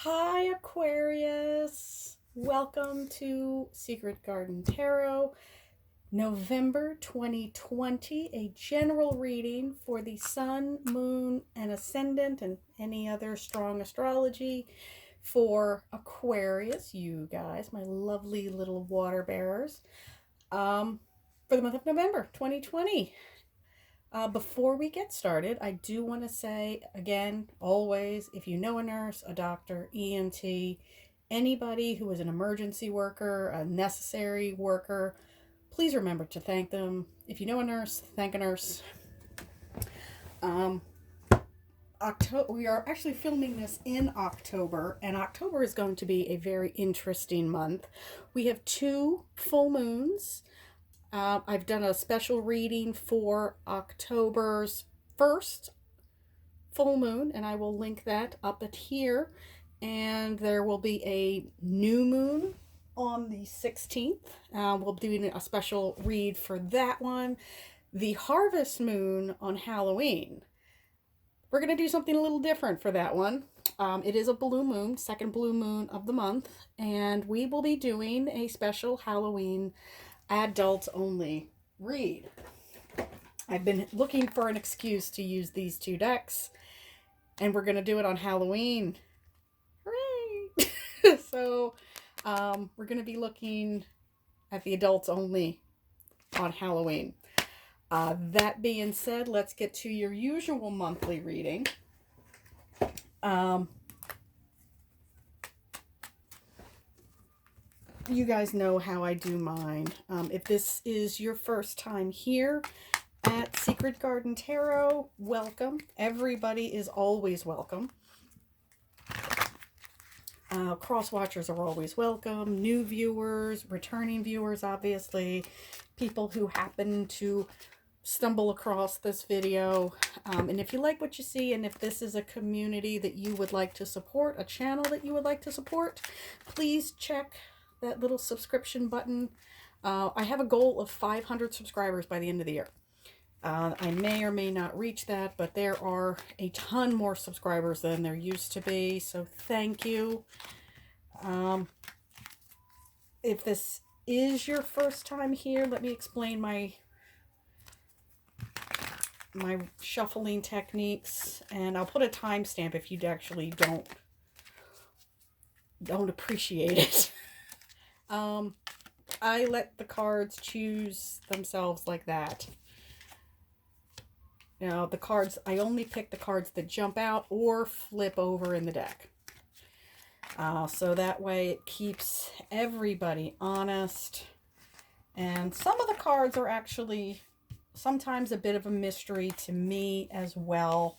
Hi, Aquarius. Welcome to Secret Garden Tarot, November 2020, a general reading for the Sun, Moon, and Ascendant, and any other strong astrology for Aquarius, you guys, my lovely little water bearers, for the month of November 2020. Before we get started, I do want to say again, always, if you know a nurse, a doctor, EMT, anybody who is an emergency worker, a necessary worker, please remember to thank them. If you know a nurse, thank a nurse. We are actually filming this in October, and October is going to be a very interesting month. We have two full moons. I've done a special reading for October's first full moon, and I will link that up at here. And there will be a new moon on the 16th. We'll be doing a special read for that one. The harvest moon on Halloween. We're going to do something a little different for that one. It is a blue moon, second blue moon of the month, and we will be doing a special Halloween adults only read. I've been looking for an excuse to use these two decks, and we're going to do it on Halloween. Hooray! So we're going to be looking at the adults only on Halloween. That being said, let's get to your usual monthly reading. You guys know how I do mine. If this is your first time here at Secret Garden Tarot, welcome. Everybody is always welcome. Cross-watchers are always welcome. New viewers, returning viewers, obviously. People who happen to stumble across this video. And if you like what you see, and if this is a community that you would like to support, a channel that you would like to support, please check that little subscription button. I have a goal of 500 subscribers by the end of the year. I may or may not reach that, but there are a ton more subscribers than there used to be, so thank you. If this is your first time here, let me explain my shuffling techniques, and I'll put a timestamp if you actually don't appreciate it. I let the cards choose themselves like that. Now, the cards, I only pick the cards that jump out or flip over in the deck. So that way it keeps everybody honest. And some of the cards are actually sometimes a bit of a mystery to me as well.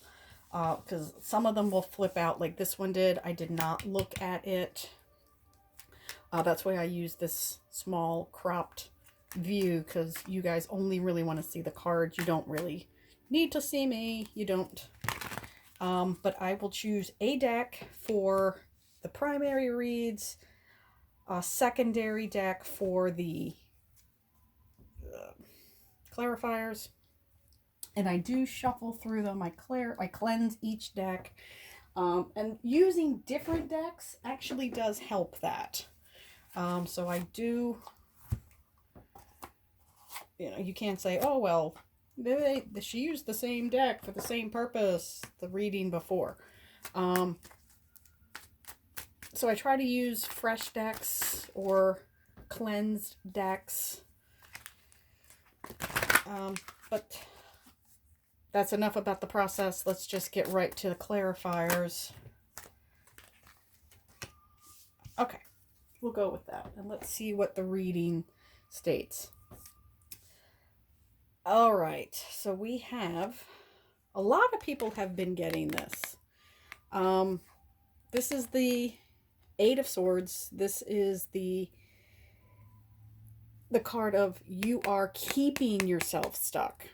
Because some of them will flip out like this one did. I did not look at it. That's why I use this small cropped view, because you guys only really want to see the cards. You don't really need to see me. You don't. But I will choose a deck for the primary reads, a secondary deck for the clarifiers, and I do shuffle through them. I cleanse each deck, and using different decks actually does help that. So I do, you can't say, oh, well, she used the same deck for the same purpose the reading before. So I try to use fresh decks or cleansed decks. But that's enough about the process. Let's just get right to the clarifiers. Okay. We'll go with that, and let's see what the reading states. All right, so we have, a lot of people have been getting this. This is the Eight of Swords. This is the card of you are keeping yourself stuck.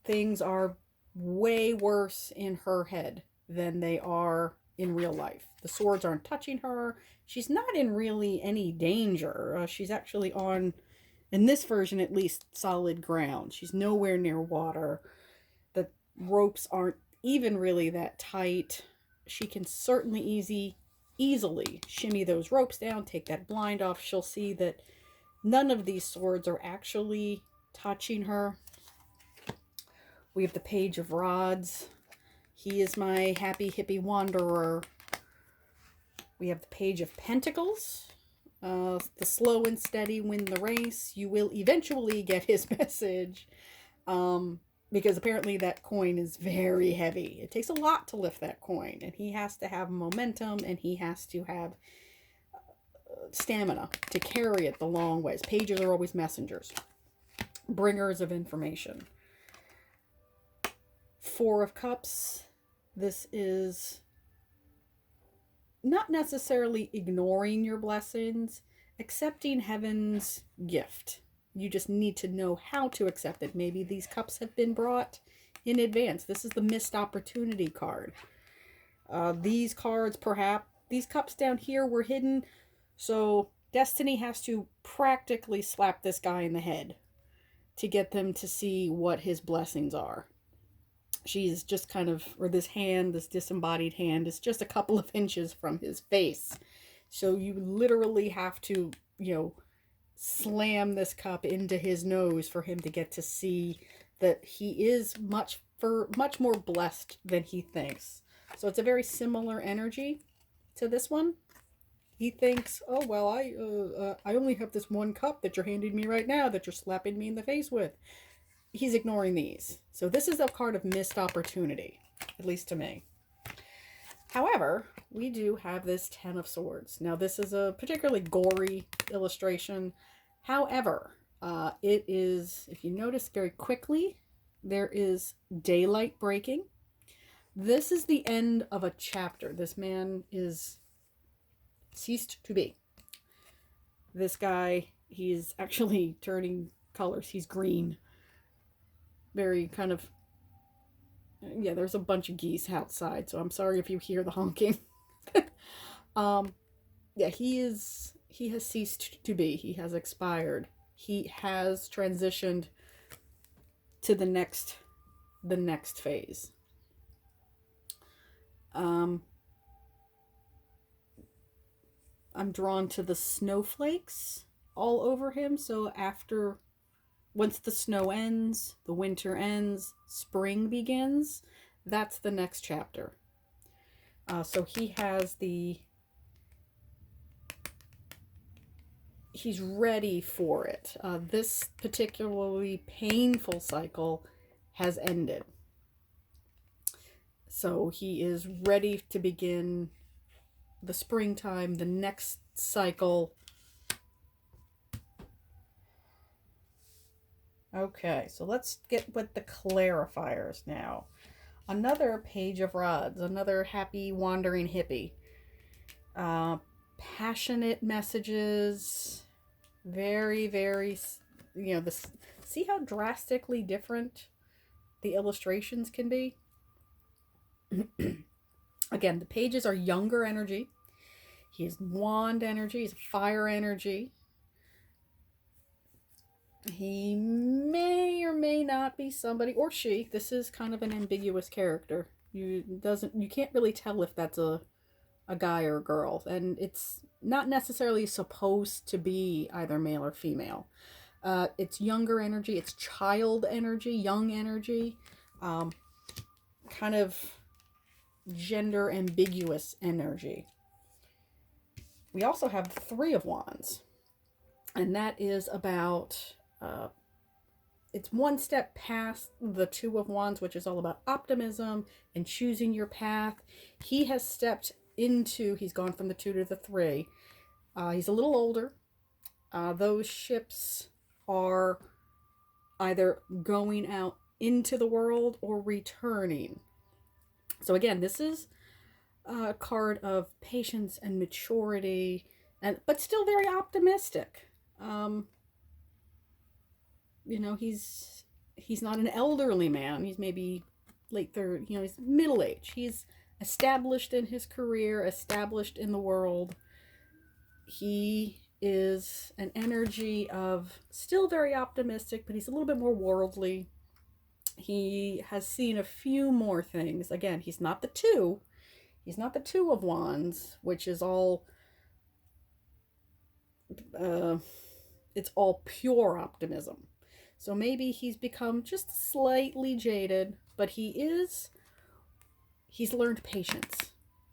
Things are way worse in her head than they are in real life. The swords aren't touching her. She's not in really any danger. She's actually on, in this version at least, solid ground. She's nowhere near water. ropes aren't even really that tight. She can certainly easily shimmy those ropes down, take that blind off. She'll see that none of these swords are actually touching her. We have the Page of Rods. He is my happy hippie wanderer. We have the Page of Pentacles. The slow and steady win the race. You will eventually get his message. Because apparently that coin is very heavy. It takes a lot to lift that coin. And he has to have momentum, and he has to have stamina to carry it the long ways. Pages are always messengers, bringers of information. Four of Cups. This is not necessarily ignoring your blessings, accepting heaven's gift. You just need to know how to accept it. Maybe these cups have been brought in advance. This is the missed opportunity card. These cards, perhaps, these cups down here were hidden. So Destiny has to practically slap this guy in the head to get them to see what his blessings are. She's just kind of, or this hand, this disembodied hand, is just a couple of inches from his face. So you literally have to, slam this cup into his nose for him to get to see that he is much more blessed than he thinks. So it's a very similar energy to this one. He thinks, oh, well, I only have this one cup that you're handing me right now that you're slapping me in the face with. He's ignoring these. So this is a card of missed opportunity, at least to me. However, we do have this Ten of Swords. Now, this is a particularly gory illustration. However, it is, if you notice very quickly, there is daylight breaking. This is the end of a chapter. This man is ceased to be. This guy, he is actually turning colors. He's green. Very kind of, yeah, there's a bunch of geese outside, so I'm sorry if you hear the honking. Yeah, he has ceased to be. He has expired. He has transitioned to the next phase. I'm drawn to the snowflakes all over him. So once the snow ends, the winter ends, spring begins, that's the next chapter. So he has he's ready for it. This particularly painful cycle has ended. So he is ready to begin the springtime, the next cycle. Okay, so let's get with the clarifiers now. Another Page of Rods, another happy wandering hippie. Passionate messages, very, very, see how drastically different the illustrations can be? Again, the pages are younger energy. He is wand energy, he's fire energy. He may or may not be somebody, or she. This is kind of an ambiguous character. You can't really tell if that's a guy or a girl, and it's not necessarily supposed to be either male or female. It's younger energy, it's child energy, young energy, kind of gender ambiguous energy. We also have the Three of Wands, and that is about it's one step past the Two of Wands, which is all about optimism and choosing your path. He has stepped into, he's gone from the 2 to the 3. He's a little older. Those ships are either going out into the world or returning. So again, this is a card of patience and maturity, but still very optimistic. He's not an elderly man. He's maybe late 30s, he's middle age. He's established in his career, established in the world. He is an energy of still very optimistic, but he's a little bit more worldly. He has seen a few more things. Again, he's not the 2. He's not the Two of Wands, which is all, it's all pure optimism. So maybe he's become just slightly jaded, but he's learned patience.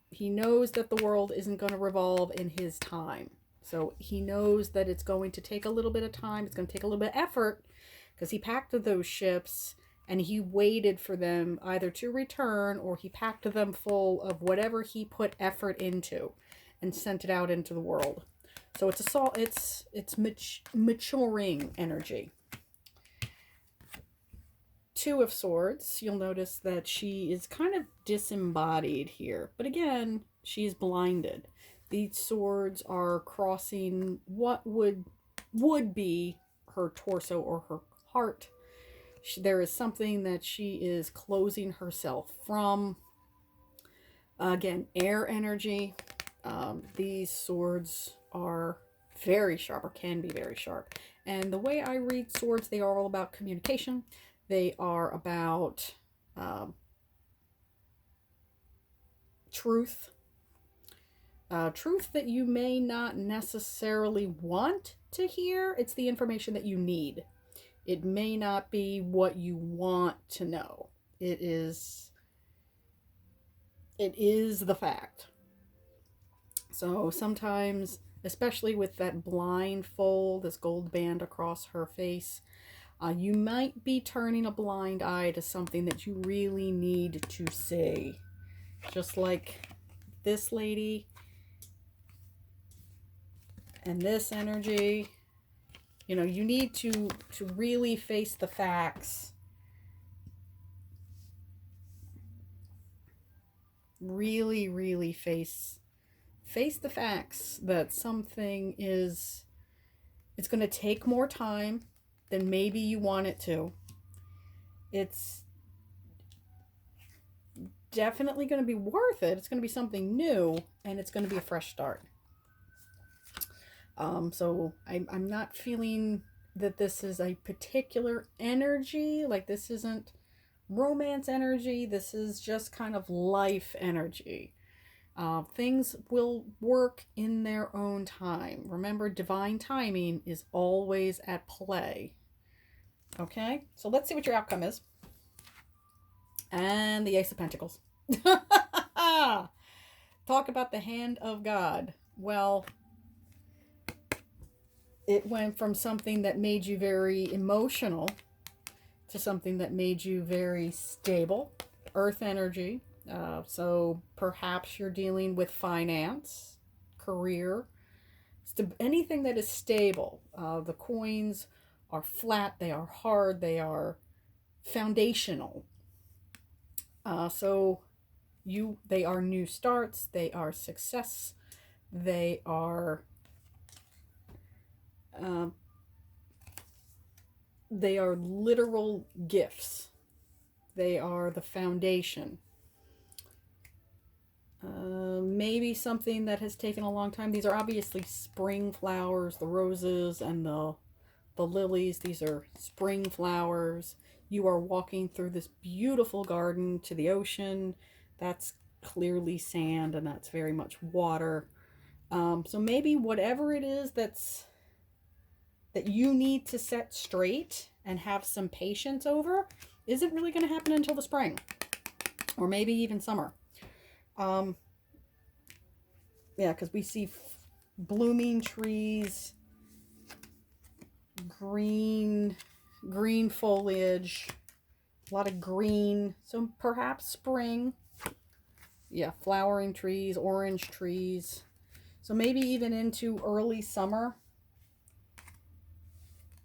He knows that the world isn't going to revolve in his time. So he knows that it's going to take a little bit of time. It's going to take a little bit of effort, because he packed those ships and he waited for them either to return, or he packed them full of whatever he put effort into and sent it out into the world. So it's maturing energy. Two of Swords, you'll notice that she is kind of disembodied here. But again, she's blinded. These swords are crossing what would be her torso or her heart. There is something that she is closing herself from. Again, air energy. These swords are very sharp, or can be very sharp. And the way I read swords, they are all about communication. They are about truth. Truth that you may not necessarily want to hear. It's the information that you need. It may not be what you want to know. It is the fact. So sometimes, especially with that blindfold, this gold band across her face, you might be turning a blind eye to something that you really need to see. Just like this lady and this energy. You know, you need to really face the facts. Really, really face the facts that something it's going to take more time than maybe you want it to. It's definitely going to be worth it. It's going to be something new, and it's going to be a fresh start. So I'm not feeling that this is a particular energy. Like, this isn't romance energy. This is just kind of life energy. Things will work in their own time. Remember, divine timing is always at play. Okay, so let's see what your outcome is. And the Ace of Pentacles. Talk about the hand of God. Well, it went from something that made you very emotional to something that made you very stable. Earth energy. So perhaps you're dealing with finance, career, anything that is stable. The coins are flat, they are hard, they are foundational. So they are new starts, they are success, they are literal gifts. They are the foundation. Maybe something that has taken a long time. These are obviously spring flowers, the roses and the lilies. These are spring flowers. You are walking through this beautiful garden to the ocean. That's clearly sand, and that's very much water. So maybe whatever it is that you need to set straight and have some patience over isn't really going to happen until the spring, or maybe even summer. Yeah, because we see blooming trees, green foliage, a lot of green. So perhaps spring. Yeah, flowering trees, orange trees. So maybe even into early summer.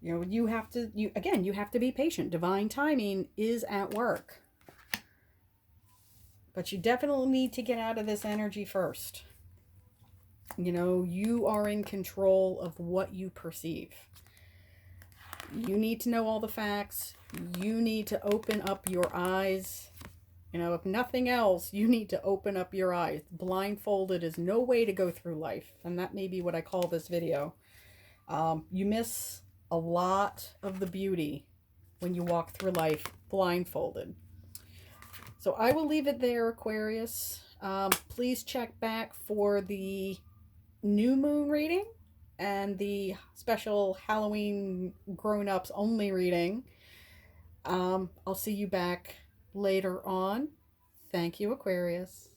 You know, you have to be patient. Divine timing is at work. But you definitely need to get out of this energy first. You know, you are in control of what you perceive. You need to know all the facts. You need to open up your eyes. You know, if nothing else, you need to open up your eyes. Blindfolded is no way to go through life. And that may be what I call this video. You miss a lot of the beauty when you walk through life blindfolded. So I will leave it there, Aquarius. Please check back for the new moon reading and the special Halloween grown-ups only reading. I'll see you back later on. Thank you, Aquarius.